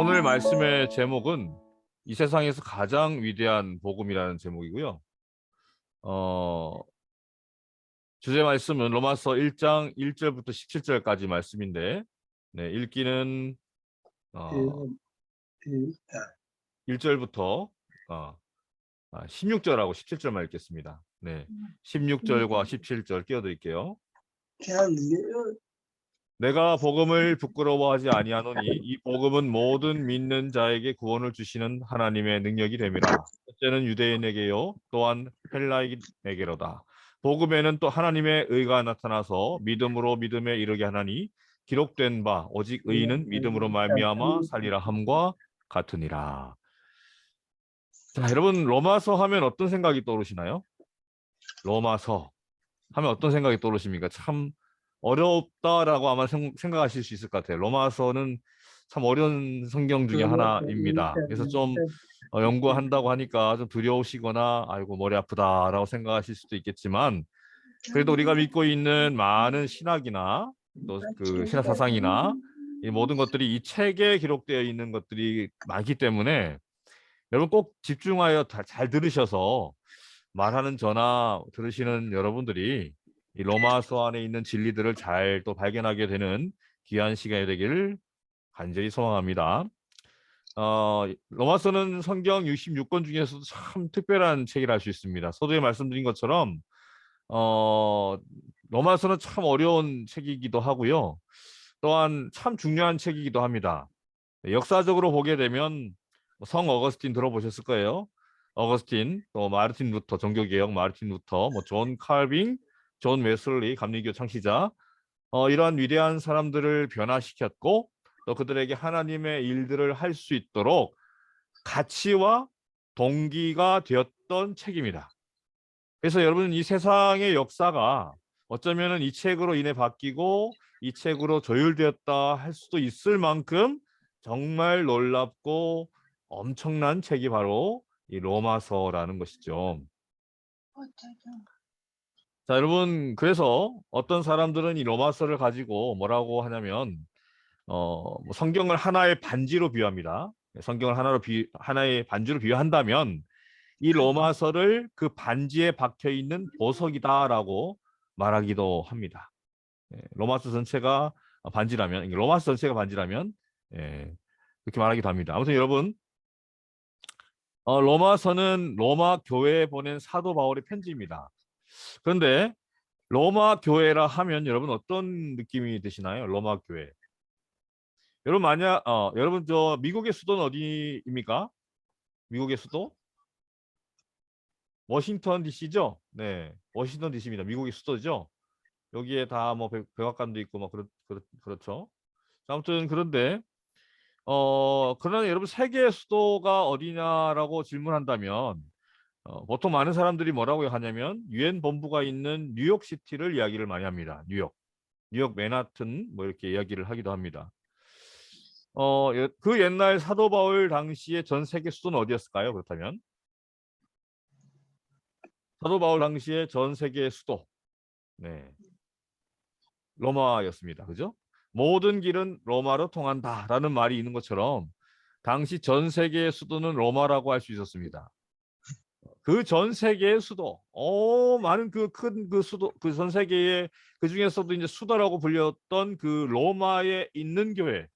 오늘 말씀의 제목은 이 세상에서 가장 위대한 복음이라는 제목이고요. 주제 말씀은 로마서 1장 1절부터 17절까지 말씀인데, 네, 읽기는 일, 일, 1절부터 16절하고 17절만 읽겠습니다. 네, 16절과 17절 띄워드릴게요. 내가 복음을 부끄러워하지 아니하노니 이 복음은 모든 믿는 자에게 구원을 주시는 하나님의 능력이 됨이라. 첫째는 유대인에게요 또한 헬라인에게로다. 복음에는 또 하나님의 의가 나타나서 믿음으로 믿음에 이르게 하나니 기록된 바 오직 의인은 믿음으로 말미암아 살리라 함과 같으니라. 자, 여러분 로마서 하면 어떤 생각이 떠오르시나요? 로마서 하면 어떤 생각이 떠오르십니까? 참 어렵다라고 아마 생각하실 수 있을 것 같아요. 로마서는 참 어려운 성경 중에 하나입니다. 그래서 좀 연구한다고 하니까 좀 두려우시거나 아이고 머리 아프다라고 생각하실 수도 있겠지만, 그래도 우리가 믿고 있는 많은 신학이나 또 그 신학 사상이나 이 모든 것들이 이 책에 기록되어 있는 것들이 많기 때문에 여러분 꼭 집중하여 잘 들으셔서 말하는 저나 들으시는 여러분들이 이 로마서 안에 있는 진리들을 잘 또 발견하게 되는 귀한 시간이 되기를 간절히 소망합니다. 로마서는 성경 66권 중에서도 참 특별한 책이라 할 수 있습니다. 서두에 말씀드린 것처럼 로마서는 참 어려운 책이기도 하고요. 또한 참 중요한 책이기도 합니다. 역사적으로 보게 되면 성 어거스틴 들어보셨을 거예요. 어거스틴, 또 마르틴 루터, 종교개혁 마르틴 루터, 존 칼빙, 존 웨슬리, 감리교 창시자, 이러한 위대한 사람들을 변화시켰고 또 그들에게 하나님의 일들을 할 수 있도록 가치와 동기가 되었던 책입니다. 그래서 여러분 이 세상의 역사가 어쩌면은 이 책으로 인해 바뀌고 이 책으로 조율되었다 할 수도 있을 만큼 정말 놀랍고 엄청난 책이 바로 이 로마서라는 것이죠. 자, 여러분, 그래서 어떤 사람들은 이 로마서를 가지고 뭐라고 하냐면 뭐 성경을 하나의 반지로 비유합니다. 성경을 하나의 반지로 비유한다면 이 로마서를 그 반지에 박혀 있는 보석이다라고 말하기도 합니다. 로마서 전체가 반지라면, 로마서 전체가 반지라면 그렇게 말하기도 합니다. 아무튼 여러분, 로마서는 로마 교회에 보낸 사도 바울의 편지입니다. 그런데 로마 교회라 하면 여러분 어떤 느낌이 드시나요? 로마 교회. 여러분 만약 여러분 저 미국의 수도는 어디입니까? 미국의 수도? 워싱턴 DC죠? 네, 워싱턴 DC입니다. 미국의 수도죠. 여기에 다 뭐 백악관도 있고 뭐 그렇죠. 아무튼 그런데 그러나 여러분 세계의 수도가 어디냐라고 질문한다면 보통 많은 사람들이 뭐라고 하냐면 유엔 본부가 있는 뉴욕시티를 이야기를 많이 합니다. 뉴욕 맨하튼 뭐 이렇게 이야기를 하기도 합니다. 그 옛날 사도 바울 당시에 전 세계 수도는 어디였을까요? 그렇다면 사도 바울 당시에 전 세계 수도, 네, 로마였습니다. 그죠? 모든 길은 로마로 통한다라는 말이 있는 것처럼 당시 전 세계의 수도는 로마라고 할 수 있었습니다. 그 전 세계의 수도, 많은 그 큰 그 수도, 그 전 세계의 그 중에서도 이제 수도라고 불렸던 그 로마에 있는 교회.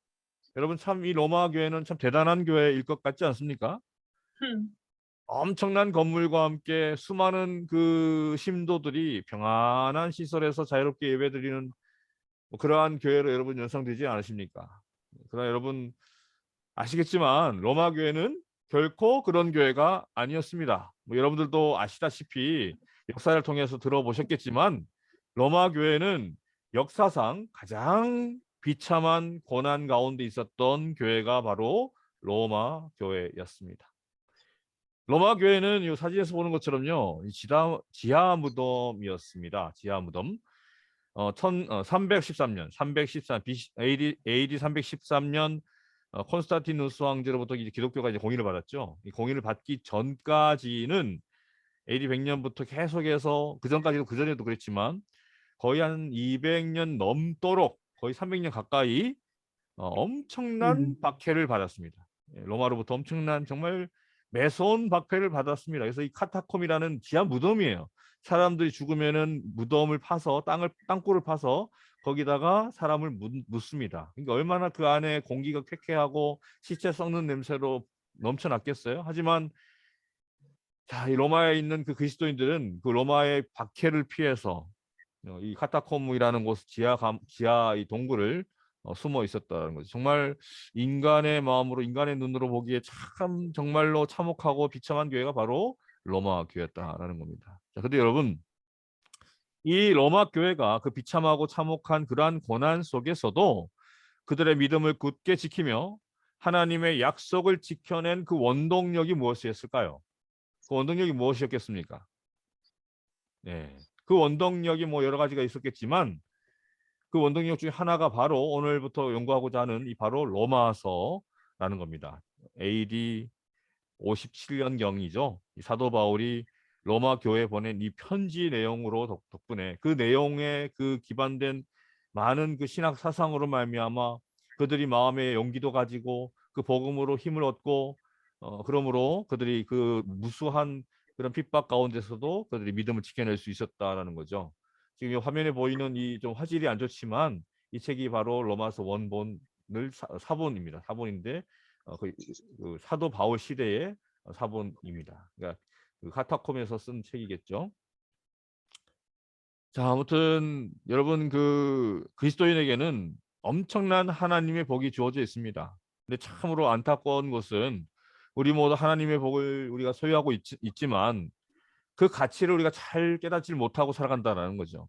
여러분 참 이 로마 교회는 참 대단한 교회일 것 같지 않습니까? 엄청난 건물과 함께 수많은 그 신도들이 평안한 시설에서 자유롭게 예배드리는 뭐 그러한 교회로 여러분 연상되지 않으십니까? 그러나 여러분 아시겠지만 로마 교회는 결코 그런 교회가 아니었습니다. 뭐 여러분들도 아시다시피 역사를 통해서 들어보셨겠지만 로마 교회는 역사상 가장 비참한 고난 가운데 있었던 교회가 바로 로마 교회였습니다. 로마 교회는 이 사진에서 보는 것처럼요, 지하 무덤이었습니다. 지하 무덤. 313년, AD 313년 콘스탄티누스 황제로부터 이제 기독교가 이제 공인을 받았죠. 이 공인을 받기 전까지는 AD 100년부터 계속해서 그 전까지도 그 전에도 그랬지만 거의 한 200년 넘도록 거의 300년 가까이 엄청난 박해를 받았습니다. 로마로부터 엄청난 정말 매서운 박해를 받았습니다. 그래서 이 카타콤이라는 지하 무덤이에요. 사람들이 죽으면은 무덤을 파서 땅굴을 파서 거기다가 사람을 묻습니다. 그러니까 얼마나 그 안에 공기가 쾌쾌하고 시체 썩는 냄새로 넘쳐났겠어요. 하지만 자, 이 로마에 있는 그 그리스도인들은 그 로마의 박해를 피해서 이 카타콤이라는 곳 지하 이 동굴을 숨어 있었다는 거죠. 정말 인간의 마음으로 인간의 눈으로 보기에 참 정말로 참혹하고 비참한 교회가 바로 로마 교회였다라는 겁니다. 자, 근데 여러분 이 로마 교회가 그 비참하고 참혹한 그러한 고난 속에서도 그들의 믿음을 굳게 지키며 하나님의 약속을 지켜낸 그 원동력이 무엇이었을까요? 그 원동력이 무엇이었겠습니까? 네. 그 원동력이 뭐 여러 가지가 있었겠지만 그 원동력 중에 하나가 바로 오늘부터 연구하고자 하는 이 바로 로마서라는 겁니다. AD 57년경이죠. 사도 바울이 로마 교회에 보낸 이 편지 내용으로 덕분에 그 내용에 그 기반된 많은 그 신학 사상으로 말미암아 그들이 마음의 용기도 가지고 그 복음으로 힘을 얻고 그러므로 그들이 그 무수한 그런 핍박 가운데서도 그들이 믿음을 지켜낼 수 있었다라는 거죠. 지금 화면에 보이는 이 좀 화질이 안 좋지만 이 책이 바로 로마서 원본을 사본입니다. 사본인데 그 사도 바울 시대의 사본입니다. 그러니까 그 카타콤에서 쓴 책이겠죠. 자, 아무튼 여러분 그 그리스도인에게는 엄청난 하나님의 복이 주어져 있습니다. 근데 참으로 안타까운 것은 우리 모두 하나님의 복을 우리가 소유하고 있지만 그 가치를 우리가 잘 깨닫지 못하고 살아간다는 거죠.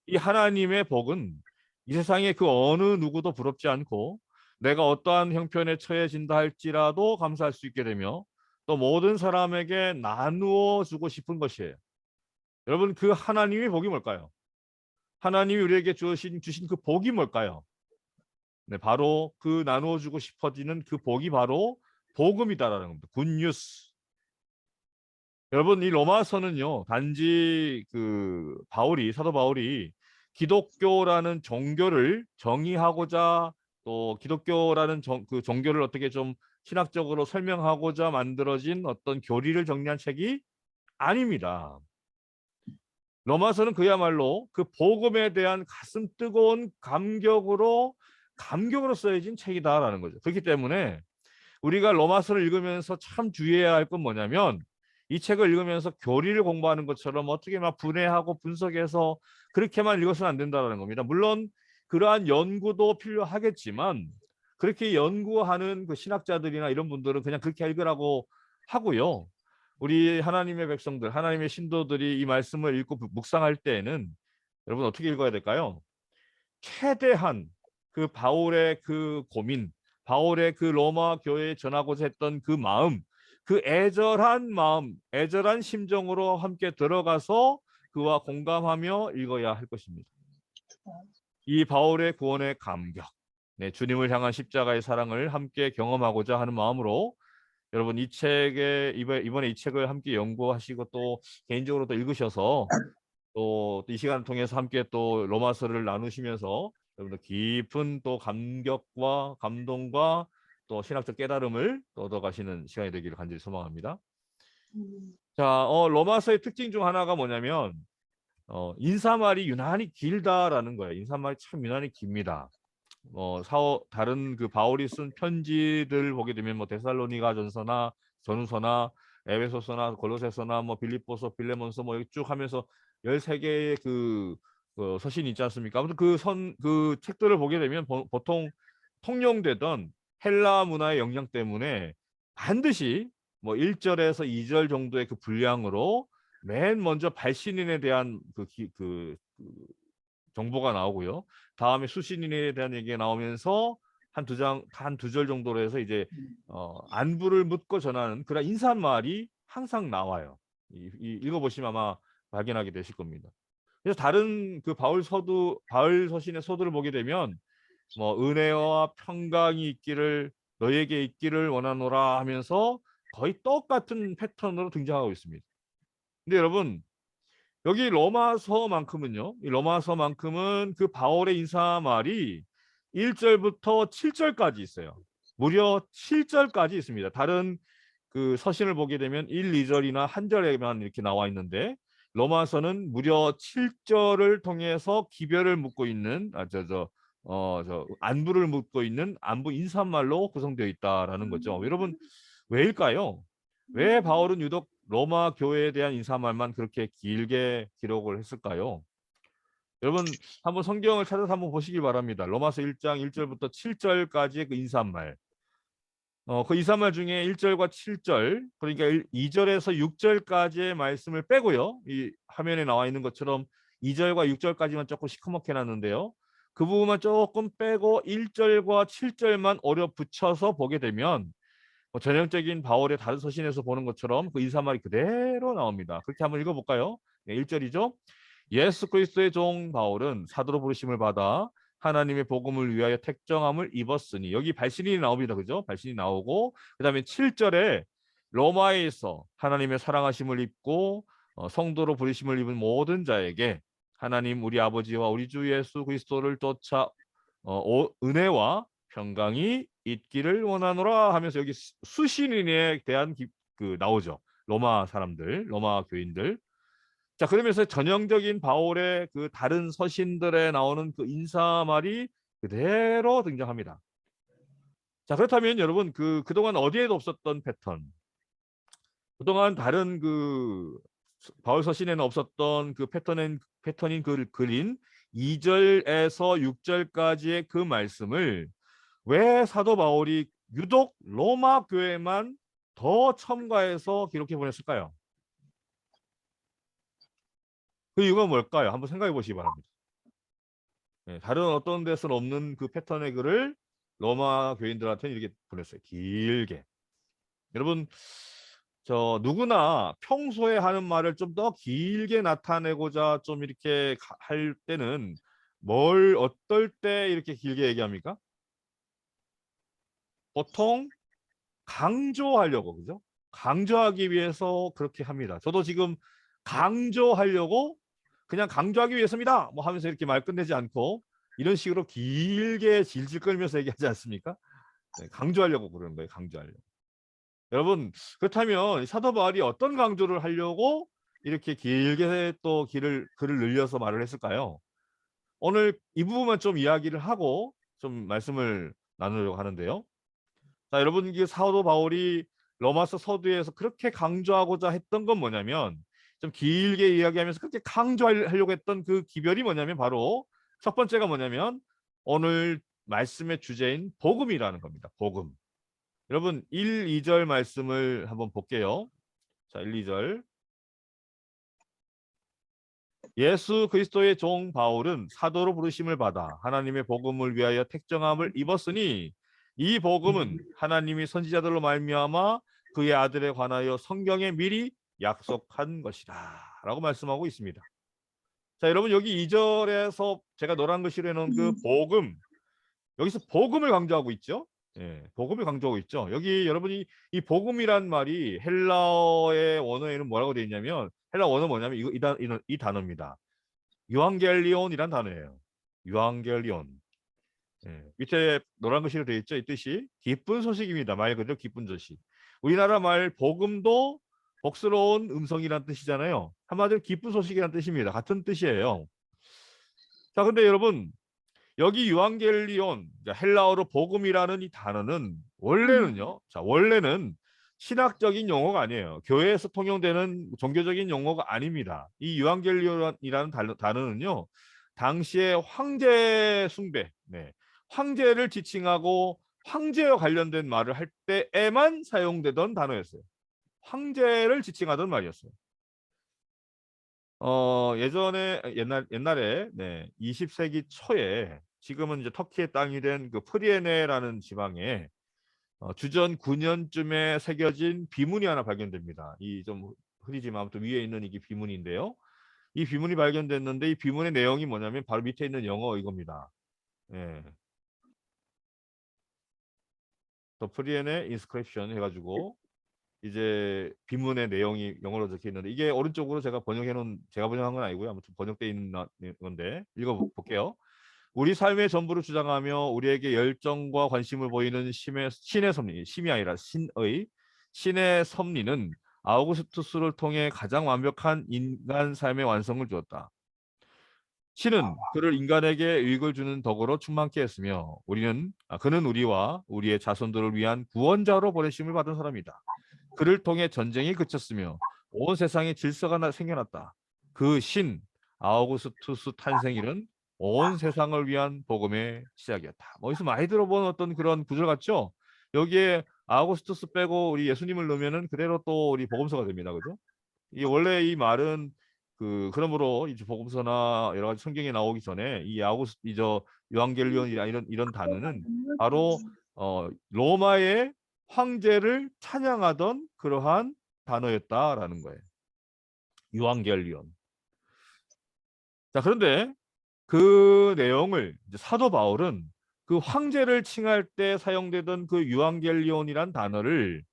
이 하나님의 복은 이 세상에 그 어느 누구도 부럽지 않고 내가 어떠한 형편에 처해진다 할지라도 감사할 수 있게 되며 또 모든 사람에게 나누어 주고 싶은 것이에요. 여러분 그 하나님의 복이 뭘까요? 하나님이 우리에게 주신 그 복이 뭘까요? 네, 바로 그 나누어 주고 싶어지는 그 복이 바로 복음이다라는 겁니다. 굿뉴스. 여러분 이 로마서는요 단지 그 사도 바울이 기독교라는 종교를 정의하고자 또 기독교라는 그 종교를 어떻게 좀 신학적으로 설명하고자 만들어진 어떤 교리를 정리한 책이 아닙니다. 로마서는 그야말로 그 복음에 대한 가슴 뜨거운 감격으로 써여진 책이다라는 거죠. 그렇기 때문에 우리가 로마서를 읽으면서 참 주의해야 할 건 뭐냐면 이 책을 읽으면서 교리를 공부하는 것처럼 어떻게 막 분해하고 분석해서 그렇게만 읽어서는 안 된다는 겁니다. 물론 그러한 연구도 필요하겠지만 그렇게 연구하는 그 신학자들이나 이런 분들은 그냥 그렇게 읽으라고 하고요. 우리 하나님의 백성들, 하나님의 신도들이 이 말씀을 읽고 묵상할 때에는 여러분 어떻게 읽어야 될까요? 최대한 그 바울의 그 고민, 바울의 그 로마 교회에 전하고자 했던 그 마음, 그 애절한 마음, 애절한 심정으로 함께 들어가서 그와 공감하며 읽어야 할 것입니다. 이 바울의 구원의 감격, 네, 주님을 향한 십자가의 사랑을 함께 경험하고자 하는 마음으로 여러분 이 책에 이번에 이 책을 함께 연구하시고 또 개인적으로 또 읽으셔서 또 이 시간을 통해서 함께 또 로마서를 나누시면서 여러분들 깊은 또 감격과 감동과 또 신학적 깨달음을 또 얻어가시는 시간이 되기를 간절히 소망합니다. 자, 로마서의 특징 중 하나가 뭐냐면 인사말이 유난히 길다라는 거예요. 인사말이 참 유난히 깁니다. 다른 그 바울이 쓴 편지들 보게 되면 뭐 데살로니가 전후서나 에베소서나 골로새서나 뭐 빌립보서, 빌레몬서 뭐 쭉 하면서 13개의 그 서신이 있지 않습니까? 아무튼 그 책들을 보게 되면 보통 통용되던 헬라 문화의 영향 때문에 반드시 뭐 1절에서 2절 정도의 그 분량으로 맨 먼저 발신인에 대한 그 정보가 나오고요. 다음에 수신인에 대한 얘기가 나오면서 한 두 절 정도로 해서 이제 안부를 묻고 전하는 그런 인사말이 항상 나와요. 읽어보시면 아마 발견하게 되실 겁니다. 그래서 다른 그 바울 서신의 서두를 보게 되면 뭐 은혜와 평강이 너에게 있기를 원하노라 하면서 거의 똑같은 패턴으로 등장하고 있습니다. 근데 여러분 여기 이 로마서만큼은 그 바울의 인사말이 1절부터 7절까지 있어요. 무려 7절까지 있습니다. 다른 그 서신을 보게 되면 1, 2절이나 한 절에만 이렇게 나와 있는데 로마서는 무려 7절을 통해서 기별을 묻고 있는 안부를 묻고 있는 안부 인사말로 구성되어 있다라는 거죠. 여러분 왜일까요? 왜 바울은 유독 로마 교회에 대한 인사말만 그렇게 길게 기록을 했을까요? 여러분 한번 성경을 찾아서 한번 보시기 바랍니다. 로마서 1장 1절부터 7절까지의 그 인사말. 그 인사말 중에 1절과 7절, 그러니까 2절에서 6절까지의 말씀을 빼고요. 이 화면에 나와 있는 것처럼 2절과 6절까지만 조금 시커멓게 놨는데요. 그 부분만 조금 빼고 1절과 7절만 어려 붙여서 보게 되면 전형적인 바울의 다른 서신에서 보는 것처럼 그 인사말이 그대로 나옵니다. 그렇게 한번 읽어볼까요? 네, 1절이죠. 예수 그리스도의 종 바울은 사도로 부르심을 받아 하나님의 복음을 위하여 택정함을 입었으니, 여기 발신이 나옵니다. 그죠? 발신이 나오고 그다음에 7절에 로마에서 하나님의 사랑하심을 입고 성도로 부르심을 입은 모든 자에게 하나님 우리 아버지와 우리 주 예수 그리스도를 쫓아 은혜와 평강이 있기를 원하노라 하면서 여기 수신인에 대한 그 나오죠. 로마 사람들, 로마 교인들. 자, 그러면서 전형적인 바울의 그 다른 서신들에 나오는 그 인사말이 그대로 등장합니다. 자, 그렇다면 여러분 그동안 어디에도 없었던 패턴, 그동안 다른 그 바울 서신에는 없었던 그 패턴인 그린 2절에서 6절까지의 그 말씀을 왜 사도 바울이 유독 로마 교회만 더 첨가해서 기록해 보냈을까요? 그 이유가 뭘까요? 한번 생각해 보시기 바랍니다. 네, 다른 어떤 데서는 없는 그 패턴의 글을 로마 교인들한테는 이렇게 보냈어요. 길게. 여러분, 누구나 평소에 하는 말을 좀 더 길게 나타내고자 좀 이렇게 할 때는 어떨 때 이렇게 길게 얘기합니까? 보통 강조하려고, 그죠? 강조하기 위해서 그렇게 합니다. 저도 지금 강조하려고 그냥 강조하기 위해서입니다 뭐 하면서 이렇게 말 끝내지 않고 이런 식으로 길게 질질 끌면서 얘기하지 않습니까? 네, 강조하려고 그러는 거예요. 강조하려고. 여러분 그렇다면 사도 바울이 어떤 강조를 하려고 이렇게 길게 또 글을 늘려서 말을 했을까요? 오늘 이 부분만 좀 이야기를 하고 좀 말씀을 나누려고 하는데요. 자, 여러분 이 사도 바울이 로마서 서두에서 그렇게 강조하고자 했던 건 뭐냐면 좀 길게 이야기하면서 그렇게 강조하려고 했던 그 기별이 뭐냐면 바로 첫 번째가 뭐냐면 오늘 말씀의 주제인 복음이라는 겁니다. 복음. 여러분 1, 2절 말씀을 한번 볼게요. 자, 1, 2절. 예수 그리스도의 종 바울은 사도로 부르심을 받아 하나님의 복음을 위하여 택정함을 입었으니 이 복음은 하나님이 선지자들로 말미암아 그의 아들에 관하여 성경에 미리 약속한 것이다 라고 말씀하고 있습니다. 자, 여러분 여기 2절에서 제가 노란 글씨로 해놓은 그 복음, 여기서 복음을 강조하고 있죠. 예, 복음을 강조하고 있죠. 여기 여러분이 이 복음이란 말이 헬라어의 원어에는 뭐라고 되어 있냐면 헬라 원어 뭐냐면 이 단어입니다. 유앙겔리온이란 단어예요. 유앙겔리온. 예, 밑에 노란 글씨로 되어 있죠. 이 뜻이 기쁜 소식입니다. 말 그대로 기쁜 소식. 우리나라 말 복음도 복스러운 음성이란 뜻이잖아요. 한마디로 기쁜 소식이란 뜻입니다. 같은 뜻이에요. 자, 근데 여러분 여기 유앙겔리온, 헬라어로 복음이라는 이 단어는 원래는요. 자, 원래는 신학적인 용어가 아니에요. 교회에서 통용되는 종교적인 용어가 아닙니다. 이 유앙겔리온이라는 단어는요. 당시에 황제 숭배, 네, 황제를 지칭하고 황제와 관련된 말을 할 때에만 사용되던 단어였어요. 황제를 지칭하던 말이었어요. 예전에 옛날에 네, 20세기 초에 지금은 이제 터키의 땅이 된 그 프리에네라는 지방에 주전 9년쯤에 새겨진 비문이 하나 발견됩니다. 이 좀 흐리지만 아무튼 위에 있는 이게 비문인데요. 이 비문이 발견됐는데 이 비문의 내용이 뭐냐면 바로 밑에 있는 영어 이겁니다. 예. 더 프리에네 인스크립션 해가지고 이제 비문의 내용이 영어로 적혀 있는데 이게 오른쪽으로 제가 번역한 건 아니고요. 아무튼 번역되어 있는 건데 읽어볼게요. 우리 삶의 전부를 주장하며 우리에게 열정과 관심을 보이는 신의 섭리, 심이 아니라 신의 섭리는 아우구스투스를 통해 가장 완벽한 인간 삶의 완성을 주었다. 신은 그를 인간에게 유익을 주는 덕으로 충만케 했으며 그는 우리와 우리의 자손들을 위한 구원자로 보내심을 받은 사람이다. 그를 통해 전쟁이 그쳤으며 온 세상에 질서가 생겨났다. 그 신 아우구스투스 탄생일은 온 세상을 위한 복음의 시작이었다. 어디서 많이 들어본 어떤 그런 구절 같죠? 여기에 아우구스투스 빼고 우리 예수님을 넣으면은 그대로 또 우리 복음서가 됩니다. 그죠? 이 원래 이 말은 그러므로 이제 복음서나 여러 가지 성경에 나오기 전에 이 이저 요한겔리온이나 이런 단어는 바로 로마의 황제를 찬양하던 그러한 단어였다라는 거예요. 요한겔리온. 자, 그런데 그 내용을 이제 사도 바울은 그 황제를 칭할 때 사용되던 그 유앙겔리온이란 단어를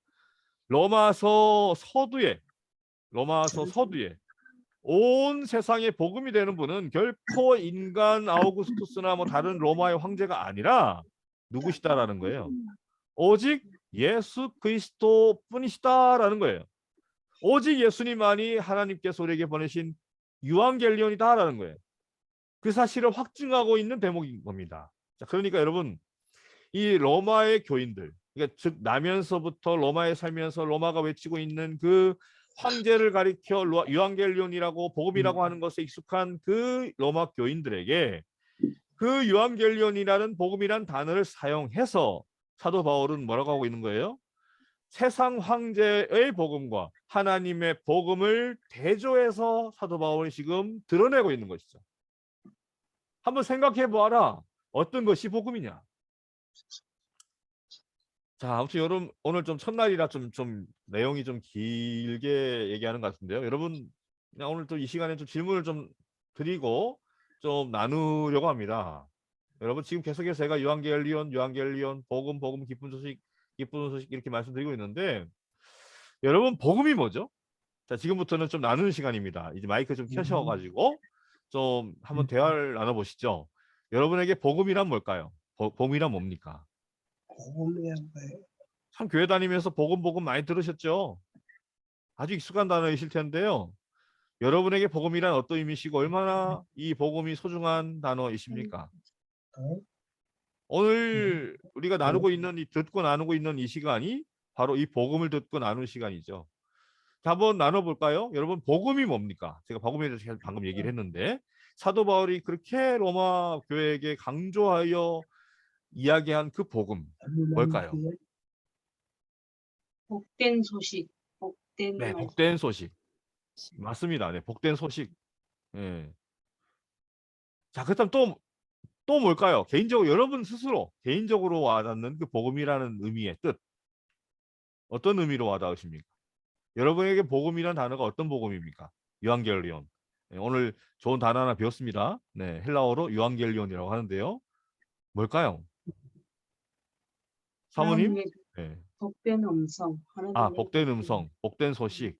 로마서 서두에 온 세상에 복음이 되는 분은 결코 인간 아우구스투스나 뭐 다른 로마의 황제가 아니라 누구시다라는 거예요. 오직 예수 그리스도 뿐이시다라는 거예요. 오직 예수님만이 하나님께서 우리에게 보내신 유앙겔리온이다라는 거예요. 그 사실을 확증하고 있는 대목인 겁니다. 자, 그러니까 여러분, 이 로마의 교인들, 그러니까 즉 나면서부터 로마에 살면서 로마가 외치고 있는 그 황제를 가리켜 유앙겔리온이라고 복음이라고 하는 것에 익숙한 그 로마 교인들에게 그 유앙겔리온이라는 복음이란 단어를 사용해서 사도 바울은 뭐라고 하고 있는 거예요? 세상 황제의 복음과 하나님의 복음을 대조해서 사도 바울이 지금 드러내고 있는 것이죠. 한번 생각해 보아라. 어떤 것이 복음이냐? 자, 아무튼 여러분 오늘 좀 첫날이라 좀 내용이 좀 길게 얘기하는 것 같은데요. 여러분 그냥 오늘 또 이 시간에 좀 질문을 좀 드리고 좀 나누려고 합니다. 여러분 지금 계속해서 제가 요한겔리온, 복음, 기쁜 소식 이렇게 말씀드리고 있는데 여러분 복음이 뭐죠? 자, 지금부터는 좀 나누는 시간입니다. 이제 마이크 좀 켜셔가지고 좀 한번 대화를 나눠보시죠. 여러분에게 복음이란 뭘까요? 복음이란 뭡니까? 참 교회 다니면서 복음 많이 들으셨죠? 아주 익숙한 단어이실 텐데요. 여러분에게 복음이란 어떤 의미시고 얼마나 이 복음이 소중한 단어이십니까? 오늘 우리가 듣고 나누고 있는 이 시간이 바로 이 복음을 듣고 나누는 시간이죠. 자, 한번 나눠볼까요? 여러분 복음이 뭡니까? 제가 복음에 대해서 방금 얘기를 했는데 사도 바울이 그렇게 로마 교회에게 강조하여 이야기한 그 복음 뭘까요? 복된 소식, 복된 네, 말씀. 복된 소식. 맞습니다. 네, 복된 소식. 예. 자, 그렇다면 또 뭘까요? 여러분 스스로 개인적으로 와닿는 그 복음이라는 의미의 뜻. 어떤 의미로 와닿으십니까? 여러분에게 복음이라는 단어가 어떤 복음입니까? 유앙겔리온. 네, 오늘 좋은 단어 하나 배웠습니다. 네, 헬라어로 유앙겔리온이라고 하는데요. 뭘까요? 사모님? 하나님의 네. 복된 음성, 하나님의 복된 음성, 복된 소식.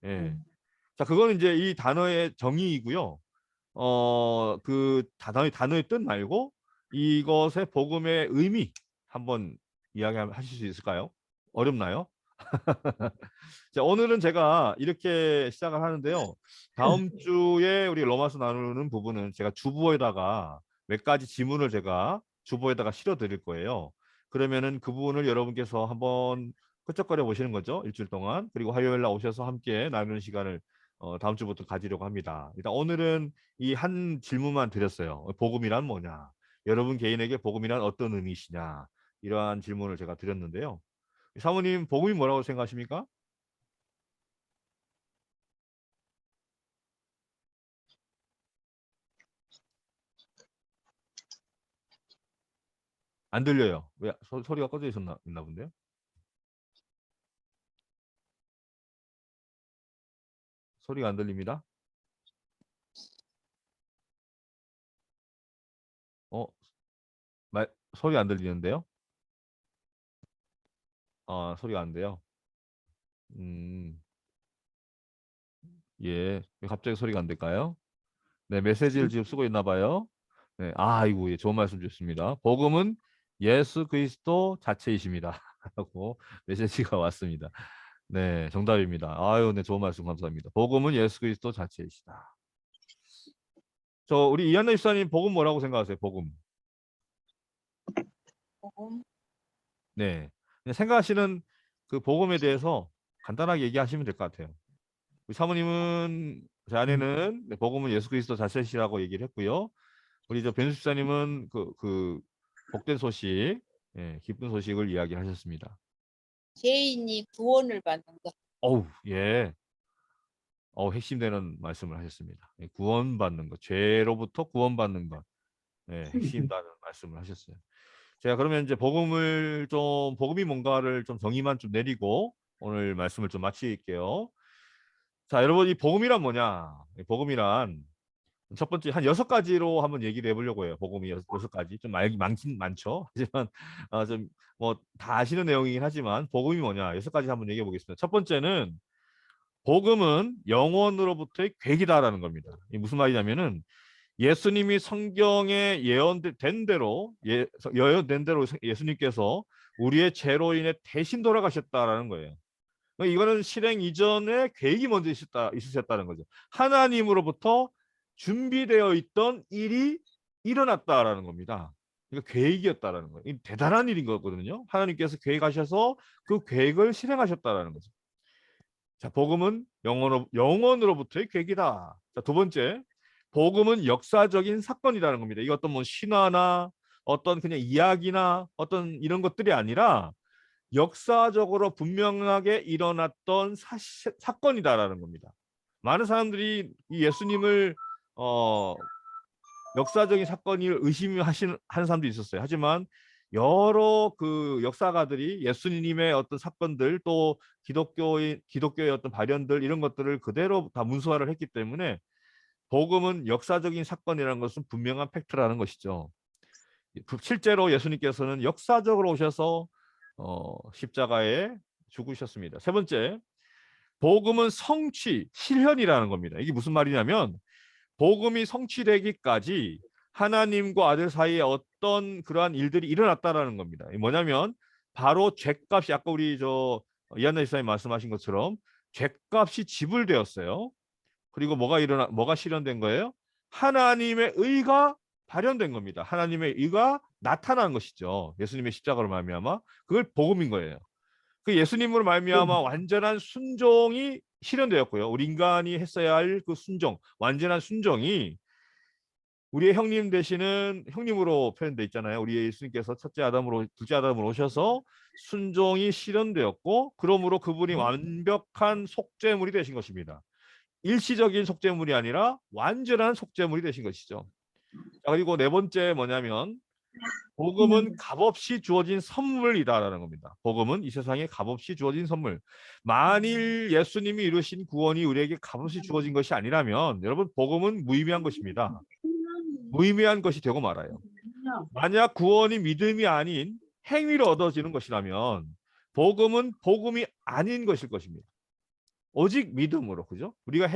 예. 음. 자, 그거는 이제 이 단어의 정의이고요. 그 단어의 뜻 말고 이것의 복음의 의미 한번 이야기하실 수 있을까요? 어렵나요? 자, 오늘은 제가 이렇게 시작을 하는데요. 다음 주에 우리 로마서 나누는 부분은 제가 주보에다가 몇 가지 지문을 제가 주보에다가 실어 드릴 거예요. 그러면은 그 부분을 여러분께서 한번 끄적거려 보시는 거죠. 일주일 동안. 그리고 화요일 날 오셔서 함께 나누는 시간을 다음 주부터 가지려고 합니다. 일단 오늘은 이 한 질문만 드렸어요. 복음이란 뭐냐? 여러분 개인에게 복음이란 어떤 의미시냐? 이러한 질문을 제가 드렸는데요. 사모님, 복음이 뭐라고 생각하십니까? 안 들려요. 왜 소리가 꺼져 있나 본데요? 소리가 안 들립니다. 어, 소리 안 들리는데요? 소리가 안 돼요. 음, 예. 왜 갑자기 소리가 안 될까요? 네, 메시지를 지금 쓰고 있나 봐요. 네, 아이고, 예, 좋은 말씀 주셨습니다. 복음은 예수 그리스도 자체이십니다. 라고 메시지가 왔습니다. 네, 정답입니다. 아유, 네, 좋은 말씀 감사합니다. 복음은 예수 그리스도 자체이시다. 우리 이한나 집사님 복음 뭐라고 생각하세요? 복음. 복음. 네. 그냥 생각하시는 그 복음에 대해서 간단하게 얘기하시면 될 것 같아요. 우리 사모님은, 제 아내는 네, 복음은 예수 그리스도 자체시라고 얘기를 했고요. 우리 변수 집사님은 그 복된 소식, 예, 기쁜 소식을 이야기하셨습니다. 죄인이 구원을 받는 것. 어우, 예. 핵심되는 말씀을 하셨습니다. 예, 구원받는 것, 죄로부터 구원받는 것, 예, 핵심다는 말씀을 하셨어요. 제가 그러면 이제 복음이 뭔가를 좀 정의만 좀 내리고 오늘 말씀을 좀 마칠게요. 자, 여러분, 이 복음이란 뭐냐? 이 복음이란 첫 번째 한 6가지로 한번 얘기를 해보려고 해요. 복음이 6가지. 좀 많긴 많죠. 하지만 좀 뭐 다 아시는 내용이긴 하지만 복음이 뭐냐? 6가지 한번 얘기해 보겠습니다. 첫 번째는 복음은 영원으로부터의 계기다라는 겁니다. 이게 무슨 말이냐면은 예수님이 성경에 예언된 대로 예수님께서 우리의 죄로 인해 대신 돌아가셨다라는 거예요. 그러니까 이거는 실행 이전에 계획이 먼저 있으셨다는 거죠. 하나님으로부터 준비되어 있던 일이 일어났다라는 겁니다. 그러니까 계획이었다라는 거예요. 이 대단한 일인 거거든요. 하나님께서 계획하셔서 그 계획을 실행하셨다라는 거죠. 자, 복음은 영원으로부터의 계획이다. 자, 두 번째, 복음은 역사적인 사건이라는 겁니다. 이게 어떤 뭐 신화나 어떤 그냥 이야기나 어떤 이런 것들이 아니라 역사적으로 분명하게 일어났던 사건이다라는 겁니다. 많은 사람들이 이 예수님을 역사적인 사건을 의심하는 사람도 있었어요. 하지만 여러 그 역사가들이 예수님의 어떤 사건들 또 기독교의 어떤 발현들 이런 것들을 그대로 다 문서화를 했기 때문에 복음은 역사적인 사건이라는 것은 분명한 팩트라는 것이죠. 실제로 예수님께서는 역사적으로 오셔서 십자가에 죽으셨습니다. 세 번째, 복음은 성취, 실현이라는 겁니다. 이게 무슨 말이냐면 복음이 성취되기까지 하나님과 아들 사이에 어떤 그러한 일들이 일어났다라는 겁니다. 뭐냐면 바로 죗값이 아까 우리 이한나 집사님 말씀하신 것처럼 죗값이 지불되었어요. 그리고 뭐가 실현된 거예요? 하나님의 의가 발현된 겁니다. 하나님의 의가 나타난 것이죠. 예수님의 십자가로 말미암아 그걸 복음인 거예요. 그 예수님으로 말미암아 완전한 순종이 실현되었고요. 우리 인간이 했어야 할 그 순종, 완전한 순종이 우리의 형님 되시는 형님으로 표현되어 있잖아요. 우리 예수님께서 첫째 아담으로 둘째 아담으로 오셔서 순종이 실현되었고 그러므로 그분이 완벽한 속죄물이 되신 것입니다. 일시적인 속죄물이 아니라 완전한 속죄물이 되신 것이죠. 자, 그리고 네 번째 뭐냐면 복음은 값없이 주어진 선물이다라는 겁니다. 복음은 이 세상에 값없이 주어진 선물. 만일 예수님이 이루신 구원이 우리에게 값없이 주어진 것이 아니라면 여러분 복음은 무의미한 것입니다. 무의미한 것이 되고 말아요. 만약 구원이 믿음이 아닌 행위로 얻어지는 것이라면 복음은 복음이 아닌 것일 것입니다. 오직 믿음으로, 그죠? 우리가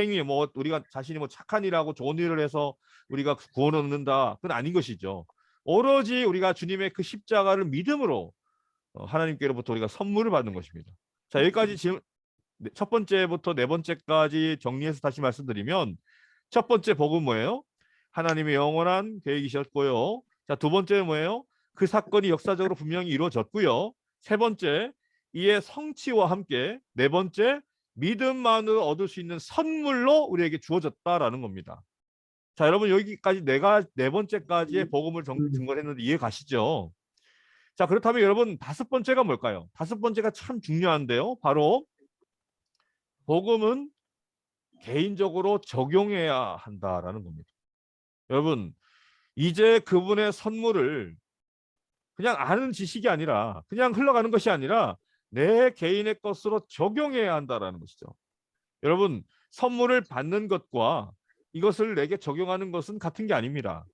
우리가 자신이 착한 일하고 좋은 일을 해서 우리가 구원을 얻는다. 그건 아닌 것이죠. 오로지 우리가 주님의 그 십자가를 믿음으로 하나님께로부터 우리가 선물을 받는 것입니다. 자, 여기까지 지금 첫 번째부터 네 번째까지 정리해서 다시 말씀드리면 첫 번째 복음 뭐예요? 하나님의 영원한 계획이셨고요. 자, 두 번째는 뭐예요? 그 사건이 역사적으로 분명히 이루어졌고요. 세 번째, 이의 성취와 함께 네 번째, 믿음만으로 얻을 수 있는 선물로 우리에게 주어졌다라는 겁니다. 자, 여러분 여기까지 네 번째까지의 복음을 증거했는데 이해 가시죠? 자, 그렇다면 여러분 다섯 번째가 뭘까요? 다섯 번째가 참 중요한데요. 바로 복음은 개인적으로 적용해야 한다라는 겁니다. 여러분 이제 그분의 선물을 그냥 아는 지식이 아니라 그냥 흘러가는 것이 아니라 내 개인의 것으로 적용해야 한다라는 것이죠. 여러분 선물을 받는 것과 이것을 내게 적용하는 것은 같은 게 아닙니다.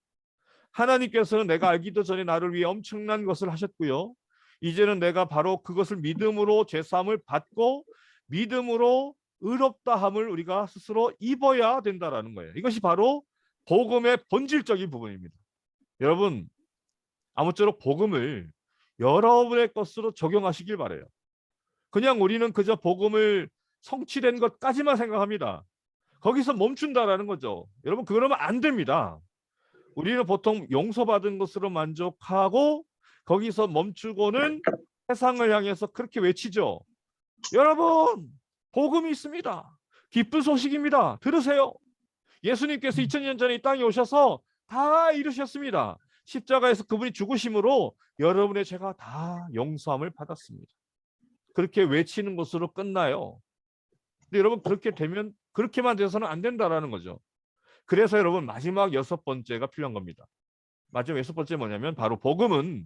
하나님께서는 내가 알기도 전에 나를 위해 엄청난 것을 하셨고요. 이제는 내가 바로 그것을 믿음으로 죄사함을 받고 믿음으로 의롭다함을 우리가 스스로 입어야 된다라는 거예요. 이것이 바로 복음의 본질적인 부분입니다. 여러분 아무쪼록 복음을 여러분의 것으로 적용하시길 바래요. 그냥 우리는 그저 복음을 성취된 것까지만 생각합니다. 거기서 멈춘다라는 거죠. 여러분 그러면 안 됩니다. 우리는 보통 용서받은 것으로 만족하고 거기서 멈추고는 세상을 향해서 그렇게 외치죠. 여러분 복음이 있습니다. 기쁜 소식입니다. 들으세요. 예수님께서 2000년 전에 이 땅에 오셔서 다 이루셨습니다. 십자가에서 그분이 죽으심으로 여러분의 죄가 다 용서함을 받았습니다. 그렇게 외치는 것으로 끝나요. 근데 여러분 그렇게 되면 그렇게만 돼서는 안 된다라는 거죠. 그래서 여러분 마지막 6번째가 필요한 겁니다. 마지막 6번째 뭐냐면 바로 복음은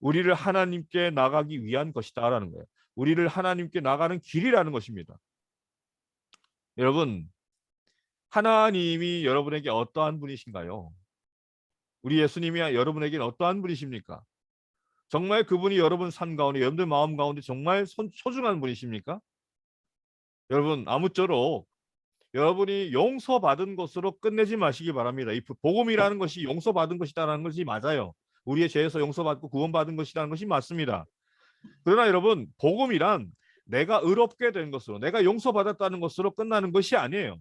우리를 하나님께 나가기 위한 것이다라는 거예요. 우리를 하나님께 나가는 길이라는 것입니다. 여러분 하나님이 여러분에게 어떠한 분이신가요? 우리 예수님이 여러분에게는 어떠한 분이십니까? 정말 그분이 여러분 삶 가운데 여러분들 마음 가운데 정말 소중한 분이십니까? 여러분 아무쪼록 여러분이 용서받은 것으로 끝내지 마시기 바랍니다. 이 복음이라는 것이 용서받은 것이다라는 것이 맞아요. 우리의 죄에서 용서받고 구원받은 것이라는 것이 맞습니다. 그러나 여러분 복음이란 내가 의롭게 된 것으로 내가 용서받았다는 것으로 끝나는 것이 아니에요.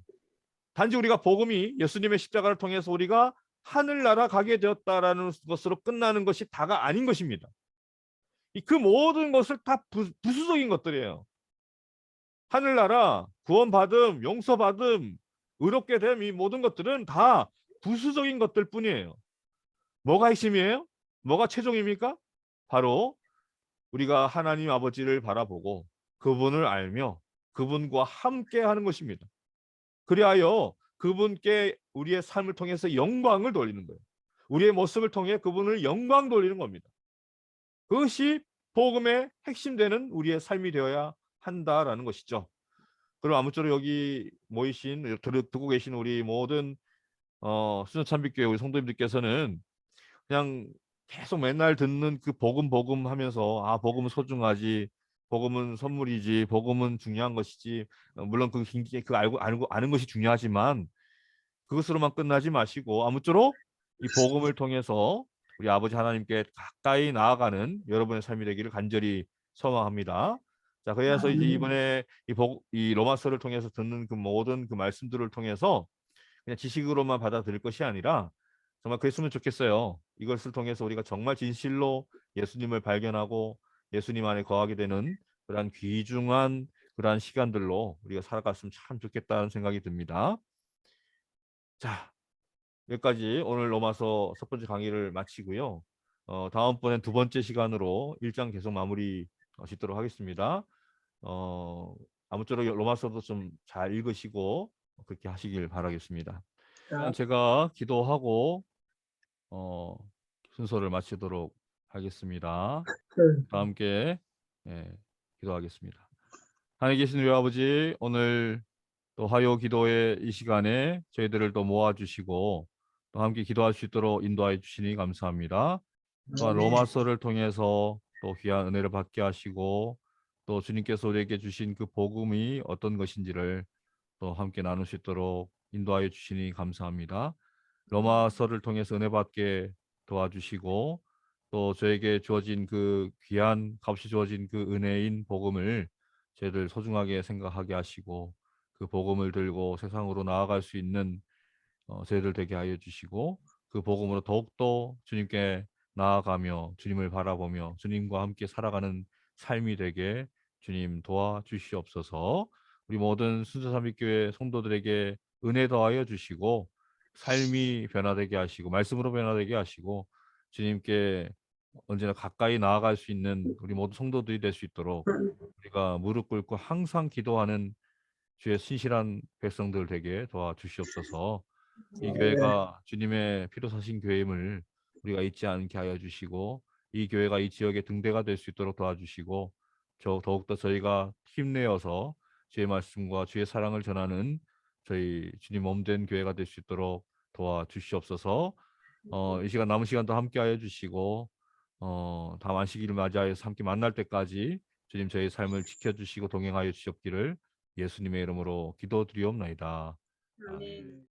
단지 우리가 복음이 예수님의 십자가를 통해서 우리가 하늘나라 가게 되었다라는 것으로 끝나는 것이 다가 아닌 것입니다. 그 모든 것을 다 부수적인 것들이에요. 하늘나라, 구원받음, 용서받음, 의롭게 됨 이 모든 것들은 다 부수적인 것들 뿐이에요. 뭐가 핵심이에요? 뭐가 최종입니까? 바로 우리가 하나님 아버지를 바라보고 그분을 알며 그분과 함께 하는 것입니다. 그리하여 그분께 우리의 삶을 통해서 영광을 돌리는 거예요. 우리의 모습을 통해 그분을 영광 돌리는 겁니다. 그것이 복음의 핵심되는 우리의 삶이 되어야 한다라는 것이죠. 그럼 아무쪼록 여기 모이신 듣고 계신 우리 모든 순천참빛교회 우리 성도님들께서는 그냥 계속 맨날 듣는 그 복음 하면서 아 복음은 소중하지, 복음은 선물이지, 복음은 중요한 것이지, 물론 그 아는 것이 중요하지만 그것으로만 끝나지 마시고 아무쪼록 이 복음을 통해서 우리 아버지 하나님께 가까이 나아가는 여러분의 삶이 되기를 간절히 소망합니다. 자, 그래서 이제 이번에 이 로마서를 통해서 듣는 그 모든 그 말씀들을 통해서 그냥 지식으로만 받아들일 것이 아니라 정말 그랬으면 좋겠어요. 이것을 통해서 우리가 정말 진실로 예수님을 발견하고 예수님 안에 거하게 되는 그러한 귀중한 그러한 시간들로 우리가 살아갔으면 참 좋겠다는 생각이 듭니다. 자, 여기까지 오늘 로마서 첫 번째 강의를 마치고요. 다음번엔 두 번째 시간으로 1장 계속 마무리 짓도록 하겠습니다. 아무쪼록 로마서도 좀 잘 읽으시고 그렇게 하시길 바라겠습니다. 제가 기도하고 순서를 마치도록 하겠습니다. 다 함께 기도하겠습니다. 하나님 계신 우리 아버지, 오늘 또 화요 기도의 이 시간에 저희들을 또 모아주시고 또 함께 기도할 수 있도록 인도하여 주시니 감사합니다. 또한 로마서를 통해서 또 귀한 은혜를 받게 하시고 또 주님께서 우리에게 주신 그 복음이 어떤 것인지를 또 함께 나눌 수 있도록 인도하여 주시니 감사합니다. 로마서를 통해서 은혜 받게 도와주시고 또 저에게 주어진 그 귀한 값이 주어진 그 은혜인 복음을 저희들 소중하게 생각하게 하시고 그 복음을 들고 세상으로 나아갈 수 있는 저희들 되게 하여 주시고 그 복음으로 더욱더 주님께 나아가며 주님을 바라보며 주님과 함께 살아가는 삶이 되게 주님 도와주시옵소서. 우리 모든 순서삼위교회 성도들에게 은혜 더하여 주시고 삶이 변화되게 하시고 말씀으로 변화되게 하시고 주님께 언제나 가까이 나아갈 수 있는 우리 모든 성도들이 될 수 있도록 우리가 무릎 꿇고 항상 기도하는 주의 신실한 백성들 되게 도와주시옵소서. 이 교회가 주님의 피로 사신 교회임을 우리가 잊지 않게 하여 주시고 이 교회가 이 지역의 등대가 될 수 있도록 도와주시고 더욱더 저희가 힘내어서 주의 말씀과 주의 사랑을 전하는 저희 주님 몸된 교회가 될 수 있도록 도와주시옵소서. 이 시간 남은 시간도 함께 하여 주시고 다음 안식일을 맞이하여서 함께 만날 때까지 주님 저희 삶을 지켜주시고 동행하여 주시옵기를 예수님의 이름으로 기도드리옵나이다. 아멘.